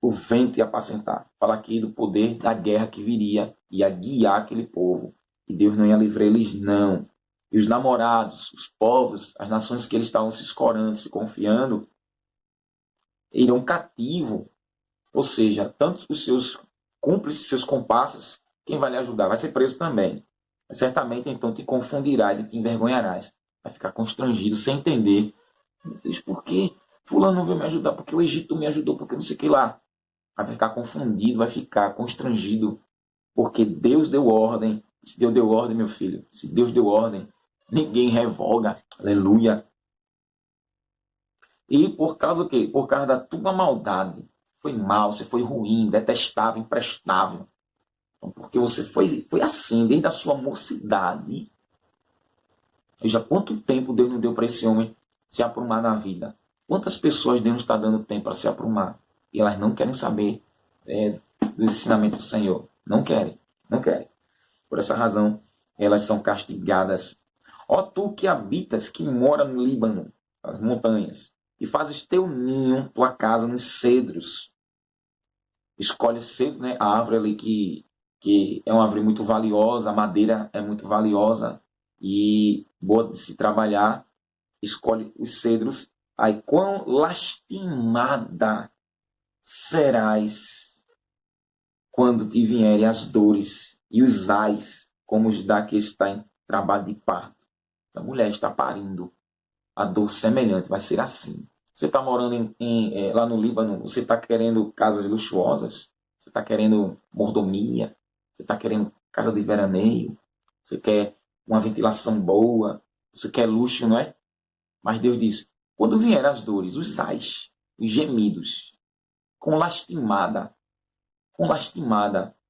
O vento ia apacentar. Fala aqui do poder da guerra que viria, ia guiar aquele povo. E Deus não ia livrar eles, não. E os namorados, os povos, as nações que eles estavam se escorando, se confiando, irão cativo. Ou seja, tanto os seus cúmplices, seus compassos, quem vai lhe ajudar vai ser preso também. Certamente então te confundirás e te envergonharás. Vai ficar constrangido, sem entender. Meu Deus, por que fulano não veio me ajudar? Porque o Egito me ajudou, porque não sei o que lá. Vai ficar confundido, vai ficar constrangido, porque Deus deu ordem. Se Deus deu ordem, meu filho, se Deus deu ordem, ninguém revoga. Aleluia. E por causa do quê? Por causa da tua maldade. Foi mal, você foi ruim, detestável, imprestável. Então, porque você foi assim, desde a sua mocidade. Veja quanto tempo Deus não deu para esse homem se aprumar na vida. Quantas pessoas Deus não está dando tempo para se aprumar? E elas não querem saber do ensinamento do Senhor. Não querem, não querem. Por essa razão, elas são castigadas. Ó tu que habitas, que mora no Líbano, nas montanhas, e fazes teu ninho, tua casa nos cedros. Escolhe cedro, né? A árvore ali que é uma árvore muito valiosa, a madeira é muito valiosa e boa de se trabalhar. Escolhe os cedros. Aí, quão lastimada serás quando te vierem as dores e os ais, como os da que está em trabalho de parto. A mulher está parindo. A dor semelhante vai ser assim. Você está morando lá no Líbano, você está querendo casas luxuosas, você está querendo mordomia, você está querendo casa de veraneio, você quer uma ventilação boa, você quer luxo, não é? Mas Deus diz, quando vier as dores, os ais, os gemidos, com lastimada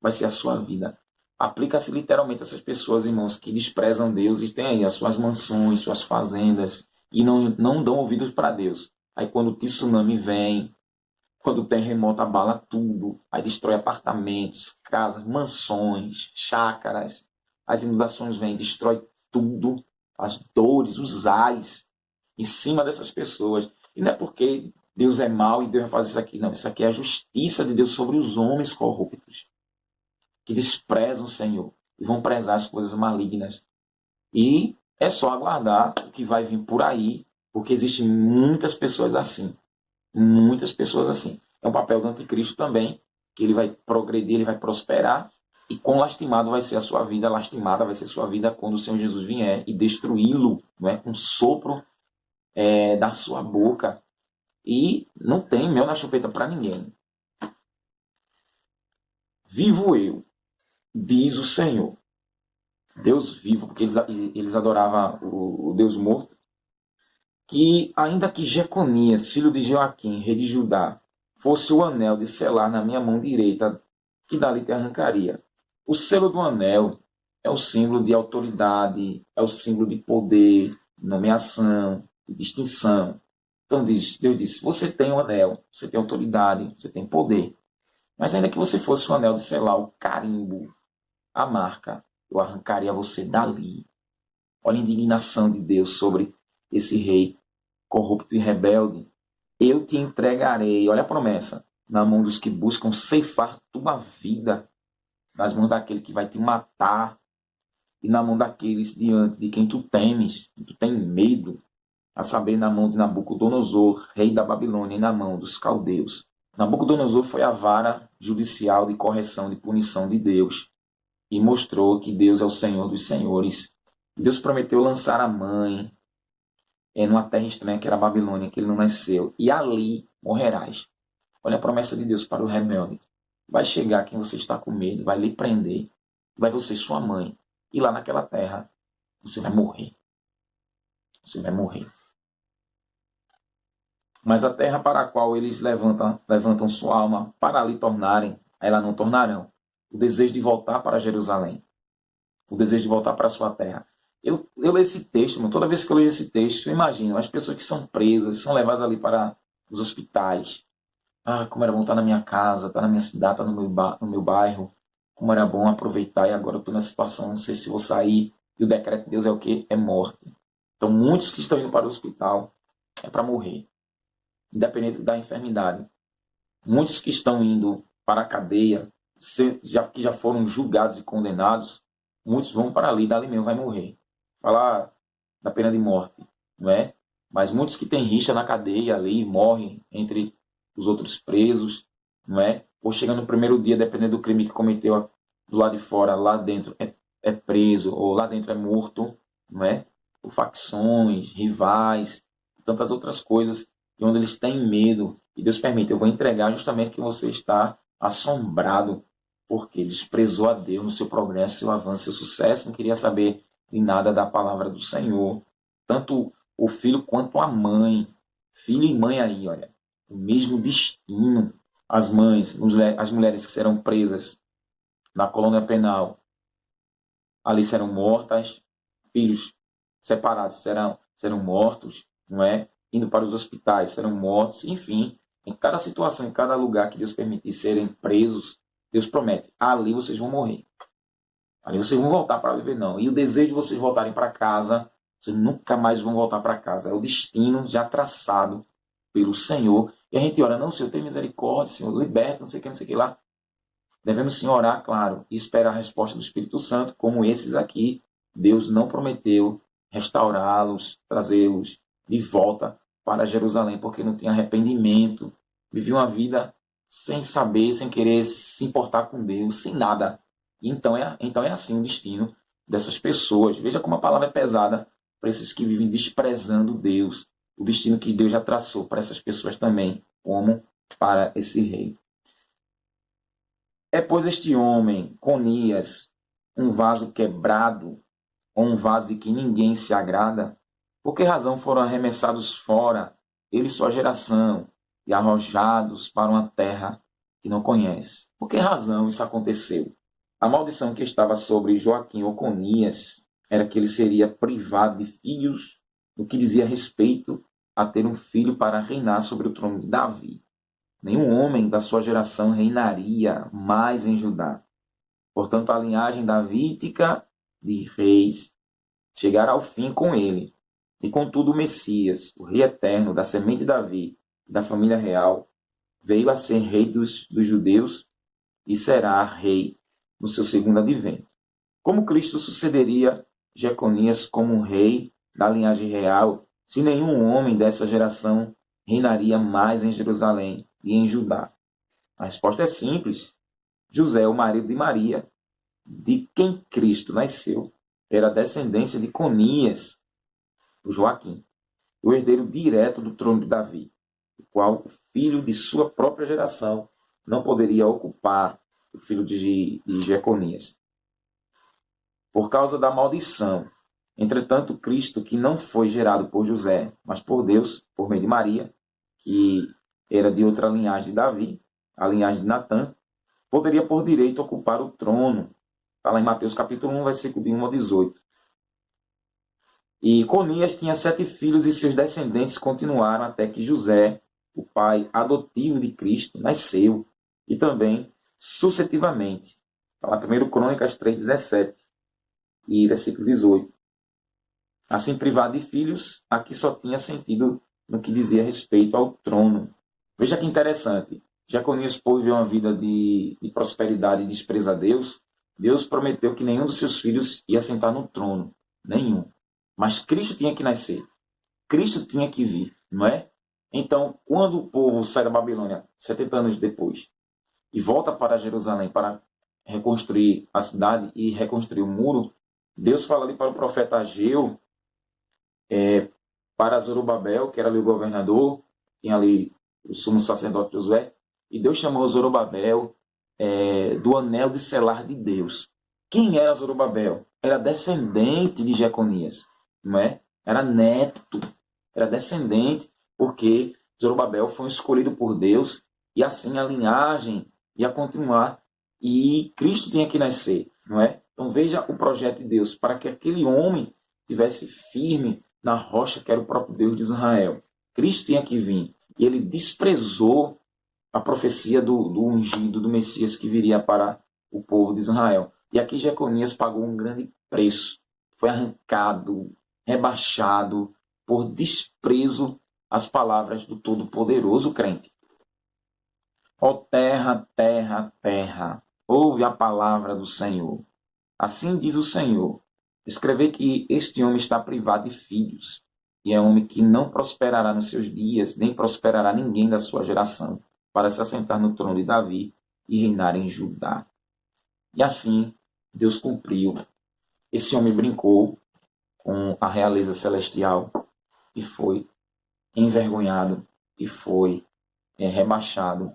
vai ser a sua vida. Aplica-se literalmente a essas pessoas, irmãos, que desprezam Deus e têm aí as suas mansões, suas fazendas, e não dão ouvidos para Deus. Aí quando o tsunami vem, quando o terremoto abala tudo, aí destrói apartamentos, casas, mansões, chácaras, as inundações vêm, destrói tudo, as dores, os ais, em cima dessas pessoas. E não é porque Deus é mau e Deus vai fazer isso aqui, não. Isso aqui é a justiça de Deus sobre os homens corruptos, que desprezam o Senhor e vão prezar as coisas malignas. E é só aguardar o que vai vir por aí, porque existem muitas pessoas assim. Muitas pessoas assim. É um papel do anticristo também, que ele vai progredir, ele vai prosperar, e quão lastimado vai ser a sua vida, lastimada vai ser a sua vida quando o Senhor Jesus vier e destruí-lo, não é? Com um sopro da sua boca. E não tem mel na chupeta para ninguém. Vivo eu, diz o Senhor. Deus vivo, porque eles adoravam o Deus morto, que ainda que Jeconias, filho de Joaquim, rei de Judá, fosse o anel de selar na minha mão direita, que dali te arrancaria. O selo do anel é o símbolo de autoridade, é o símbolo de poder, nomeação, de distinção. Então Deus disse, você tem o anel, você tem autoridade, você tem poder. Mas ainda que você fosse o anel de selar, o carimbo, a marca, eu arrancaria você dali. Olha a indignação de Deus sobre esse rei corrupto e rebelde. Eu te entregarei, olha a promessa, na mão dos que buscam ceifar tua vida, nas mãos daquele que vai te matar, e na mão daqueles diante de quem tu temes, que tu tem medo, a saber, na mão de Nabucodonosor, rei da Babilônia, e na mão dos caldeus. Nabucodonosor foi a vara judicial de correção, de punição de Deus, e mostrou que Deus é o Senhor dos senhores. Deus prometeu lançar a mãe numa terra estranha que era a Babilônia, que ele não nasceu, e ali morrerás. Olha a promessa de Deus para o rebelde. Vai chegar quem você está com medo, vai lhe prender, vai você e sua mãe, e lá naquela terra você vai morrer. Você vai morrer. Mas a terra para a qual eles levantam sua alma para ali tornarem, ela não tornarão. O desejo de voltar para Jerusalém. O desejo de voltar para a sua terra. Eu leio esse texto, toda vez que eu leio esse texto, eu imagino as pessoas que são presas, são levadas ali para os hospitais. Ah, como era bom estar na minha casa, estar na minha cidade, estar no meu bairro. Como era bom aproveitar e agora eu estou nessa situação, não sei se vou sair. E o decreto de Deus é o quê? É morte. Então muitos que estão indo para o hospital é para morrer. Independente da enfermidade. Muitos que estão indo para a cadeia, que já foram julgados e condenados, muitos vão para ali, dali mesmo vai morrer. Falar da pena de morte, não é? Mas muitos que têm rixa na cadeia ali, morrem entre os outros presos, não é? Ou chega no primeiro dia, dependendo do crime que cometeu do lado de fora, lá dentro, é é preso, ou lá dentro é morto, não é? Por facções, rivais, tantas outras coisas, e onde eles têm medo, e Deus permite, eu vou entregar justamente que você está assombrado, porque desprezou a Deus no seu progresso, seu avanço, seu sucesso, não queria saber de nada da palavra do Senhor. Tanto o filho quanto a mãe, filho e mãe aí, olha, o mesmo destino. As mães, as mulheres que serão presas na colônia penal, ali serão mortas, filhos separados serão mortos, não é? Indo para os hospitais serão mortos, enfim, em cada situação, em cada lugar que Deus permitir serem presos, Deus promete, ali vocês vão morrer. Ali vocês vão voltar para viver, não. E o desejo de vocês voltarem para casa, vocês nunca mais vão voltar para casa. É o destino já traçado pelo Senhor. E a gente ora, não, Senhor, tem misericórdia, Senhor, liberta, não sei o que lá. Devemos sim orar, claro, e esperar a resposta do Espírito Santo, como esses aqui. Deus não prometeu restaurá-los, trazê-los de volta para Jerusalém, porque não tinha arrependimento. Vivia uma vida sem saber, sem querer se importar com Deus, sem nada. Então é assim o destino dessas pessoas. Veja como a palavra é pesada para esses que vivem desprezando Deus. O destino que Deus já traçou para essas pessoas também, como para esse rei. É, pois, este homem, Conias, um vaso quebrado, ou um vaso de que ninguém se agrada? Por que razão foram arremessados fora, ele e sua geração, e arrojados para uma terra que não conhece? Por que razão isso aconteceu? A maldição que estava sobre Joaquim ou Conias era que ele seria privado de filhos, no que dizia respeito a ter um filho para reinar sobre o trono de Davi. Nenhum homem da sua geração reinaria mais em Judá. Portanto, a linhagem davídica de reis chegará ao fim com ele. E contudo o Messias, o rei eterno da semente de Davi, da família real, veio a ser rei dos judeus e será rei no seu segundo advento. Como Cristo sucederia Jeconias como rei da linhagem real, se nenhum homem dessa geração reinaria mais em Jerusalém e em Judá? A resposta é simples. José, o marido de Maria, de quem Cristo nasceu, era descendência de Conias, o Joaquim, o herdeiro direto do trono de Davi, o qual o filho de sua própria geração não poderia ocupar, o filho de Jeconias, por causa da maldição. Entretanto, Cristo, que não foi gerado por José, mas por Deus, por meio de Maria, que era de outra linhagem de Davi, a linhagem de Natã, poderia por direito ocupar o trono. Está lá em Mateus capítulo 1, versículo de 1 a 18. E Conias tinha 7 filhos e seus descendentes continuaram até que José, o pai adotivo de Cristo, nasceu. E também sucessivamente. Está lá 1 Crônicas 3:17 e versículo 18. Assim, privado de filhos, aqui só tinha sentido no que dizia respeito ao trono. Veja que interessante. Jeconias, por viver uma vida de prosperidade e despreza a Deus, Deus prometeu que nenhum dos seus filhos ia sentar no trono. Nenhum. Mas Cristo tinha que nascer. Cristo tinha que vir, não é? Então, quando o povo sai da Babilônia, 70 anos depois, e volta para Jerusalém para reconstruir a cidade e reconstruir o muro, Deus fala ali para o profeta Ageu, para Zorobabel, que era ali o governador, tinha ali o sumo sacerdote Josué, e Deus chamou Zorobabel do anel de selar de Deus. Quem era Zorobabel? Era descendente de Jeconias, não é? Era neto, era descendente, porque Zorobabel foi escolhido por Deus, e assim a linhagem ia continuar, e Cristo tinha que nascer, não é? Então veja o projeto de Deus, para que aquele homem estivesse firme na rocha que era o próprio Deus de Israel. Cristo tinha que vir, e ele desprezou a profecia do ungido, do Messias que viria para o povo de Israel. E aqui Jeconias pagou um grande preço, foi arrancado, rebaixado, por desprezo às palavras do Todo-Poderoso crente. Ó terra, terra, terra, ouve a palavra do Senhor. Assim diz o Senhor, escrevei que este homem está privado de filhos, e é homem que não prosperará nos seus dias, nem prosperará ninguém da sua geração, para se assentar no trono de Davi e reinar em Judá. E assim, Deus cumpriu esse homem brincou com a realeza celestial e foi envergonhado e foi rebaixado,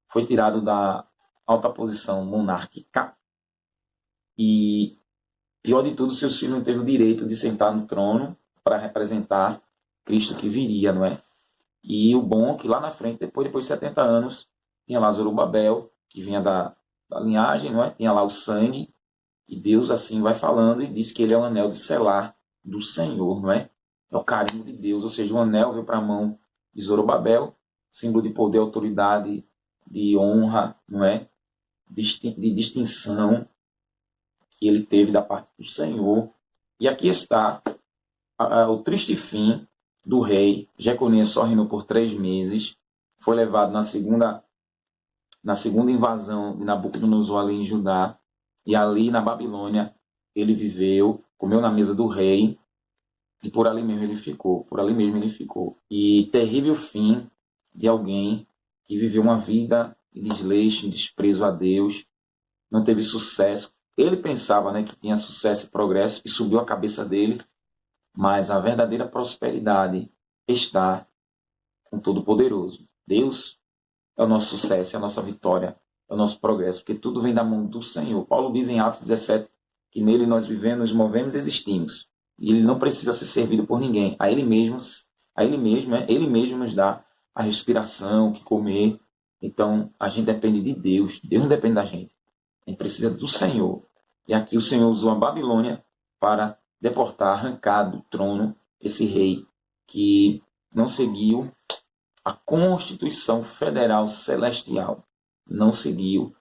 foi tirado da alta posição monárquica e, pior de tudo, seus filhos não teve o direito de sentar no trono para representar Cristo que viria, não é? E o bom é que lá na frente, depois de 70 anos, tinha lá Zorobabel, que vinha da linhagem, não é? Tinha lá o sangue, e Deus assim vai falando e diz que ele é o anel de selar do Senhor, não é? É o carimbo de Deus, ou seja, o anel veio para a mão de Zorobabel, símbolo de poder, autoridade, de honra, não é? De distinção que ele teve da parte do Senhor. E aqui está o triste fim do rei. Jeconias só reinou por 3 meses, foi levado na segunda invasão de Nabucodonosor ali em Judá, e ali na Babilônia ele viveu, comeu na mesa do rei, e por ali mesmo ele ficou. E terrível fim de alguém que viveu uma vida de desleixo, em desprezo a Deus, não teve sucesso. Ele pensava, né, que tinha sucesso e progresso, e subiu a cabeça dele, mas a verdadeira prosperidade está com Todo-Poderoso. Deus é o nosso sucesso, é a nossa vitória, é o nosso progresso, porque tudo vem da mão do Senhor. Paulo diz em Atos 17 que nele nós vivemos, nos movemos e existimos. E ele não precisa ser servido por ninguém. Ele mesmo nos dá a respiração, o que comer. Então, a gente depende de Deus. Deus não depende da gente. A gente precisa do Senhor. E aqui o Senhor usou a Babilônia para deportar, arrancar do trono esse rei que não seguiu a Constituição Federal Celestial, não seguiu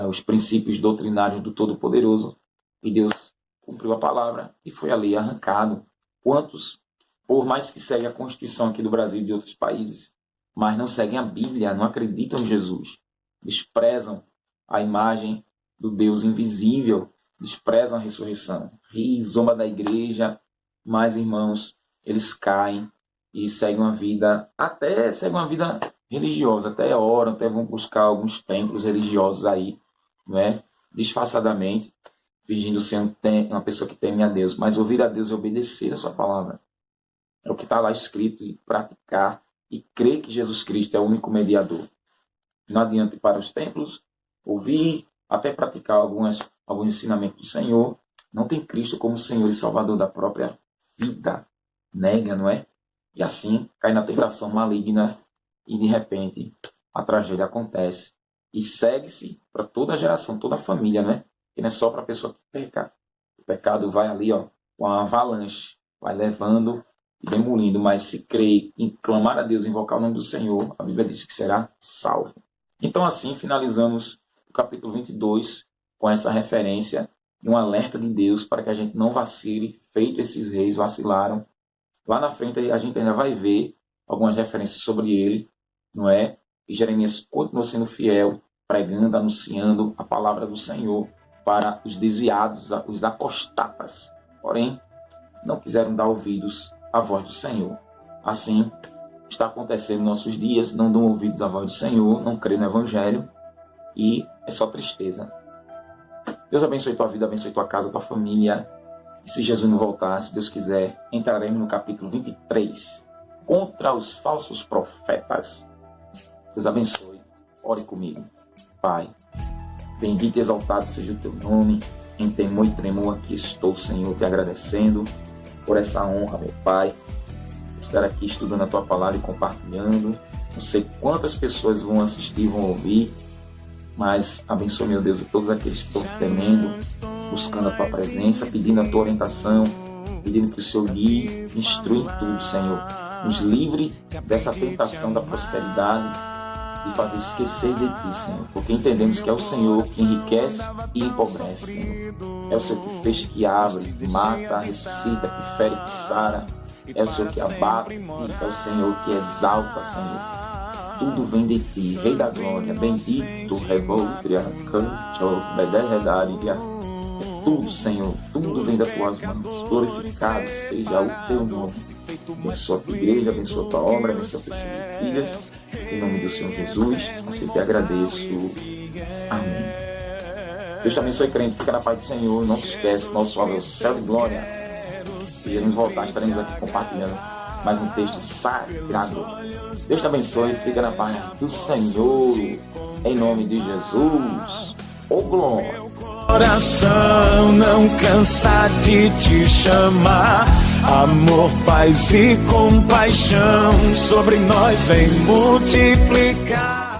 os princípios doutrinários do Todo-Poderoso, e Deus cumpriu a palavra e foi ali arrancado. Quantos, por mais que seguem a Constituição aqui do Brasil e de outros países, mas não seguem a Bíblia, não acreditam em Jesus, desprezam a imagem do Deus invisível, desprezam a ressurreição, zomba da igreja, mas, irmãos, eles caem e seguem uma vida religiosa, até oram, até vão buscar alguns templos religiosos aí, não é? Disfarçadamente, fingindo ser uma pessoa que teme a Deus, mas ouvir a Deus e obedecer a sua palavra é o que está lá escrito, e praticar e crer que Jesus Cristo é o único mediador. Não adianta ir para os templos, ouvir, até praticar alguns ensinamentos do Senhor, não tem Cristo como Senhor e Salvador da própria vida, nega, não é? E assim cai na tentação maligna e de repente a tragédia acontece e segue-se para toda a geração, toda a família, né? Que não é só para a pessoa que peca. O pecado vai ali, ó, com a avalanche, vai levando e demolindo, mas se crê em clamar a Deus, invocar o nome do Senhor, a Bíblia diz que será salvo. Então assim finalizamos o capítulo 22 com essa referência e um alerta de Deus para que a gente não vacile, feito esses reis vacilaram. Lá na frente a gente ainda vai ver algumas referências sobre ele, não é? E Jeremias continuou sendo fiel, pregando, anunciando a palavra do Senhor para os desviados, os apostatas. Porém, não quiseram dar ouvidos à voz do Senhor. Assim, está acontecendo em nossos dias, não dão ouvidos à voz do Senhor, não creem no Evangelho e é só tristeza. Deus abençoe tua vida, abençoe tua casa, tua família. E se Jesus não voltar, se Deus quiser, entraremos no capítulo 23, contra os falsos profetas. Deus abençoe. Ore comigo. Pai, bendito e exaltado seja o teu nome. Em temor e tremor aqui estou, Senhor, te agradecendo por essa honra, meu Pai. Estar aqui estudando a tua palavra e compartilhando. Não sei quantas pessoas vão assistir, vão ouvir, mas abençoe, meu Deus, a todos aqueles que estão temendo, buscando a tua presença, pedindo a tua orientação, pedindo que o Senhor guie, instrui em tudo, Senhor. Nos livre dessa tentação da prosperidade e fazer esquecer de ti, Senhor, porque entendemos que é o Senhor que enriquece e empobrece, Senhor. É o Senhor que fecha, que abre, que mata, ressuscita, que fere, que sara. É o Senhor que abate, é o Senhor que exalta, Senhor. Tudo vem de ti, Rei da Glória, bendito, revoltria, canto, bederredaria. Tudo, Senhor, tudo vem das tuas mãos. Glorificado seja o teu nome. Abençoa a tua igreja, abençoa a tua obra, abençoa a pessoas e filhas. Em nome do Senhor Jesus, assim te agradeço. Amém. Deus te abençoe, crente. Fica na paz do Senhor. Não se esquece, nosso alvo é o céu de glória. E nos voltar, estaremos aqui compartilhando mais um texto sagrado. Deus te abençoe. Fica na paz do Senhor. Em nome de Jesus. Ô glória. Coração não cansa de te chamar. Amor, paz e compaixão sobre nós vem multiplicar.